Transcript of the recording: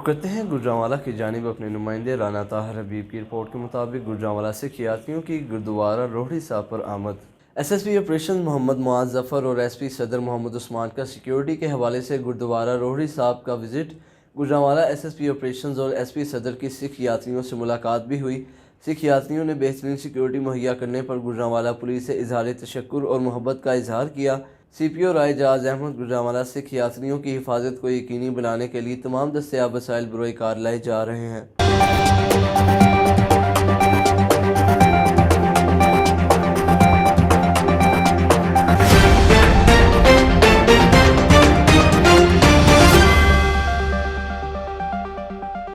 रुख करते हैं गुजरांवाला की जानिब अपने नुमाइंदे राना ताहिर हबीब की रिपोर्ट के मुताबिक गुजरांवाला सिख यात्रियों की गुरुद्वारा रोहड़ी साहब पर आमद। SSP ऑपरेशन मोहम्मद मुआज़ जफ़र और SP सदर मोहम्मद उस्मान का सिक्योरिटी के हवाले से गुरुद्वारा रोहड़ी साहब का विजिट। गुजरांवाला SSP ऑपरेशन और SP सदर की सिख यात्रियों से मुलाकात भी हुई। सिख यात्रियों ने बेहतरीन सिक्योरिटी मुहैया करने पर गुजरांवाला पुलिस से इजहार तशक्कुर और मोहब्बत का इजहार किया। CPO राय जहाज अहमद गुजरांवाला सिख यात्रियों की हिफाजत को यकीनी बनाने के लिए तमाम दस्तयाब वसाइल बरोए कार लाए जा रहे हैं।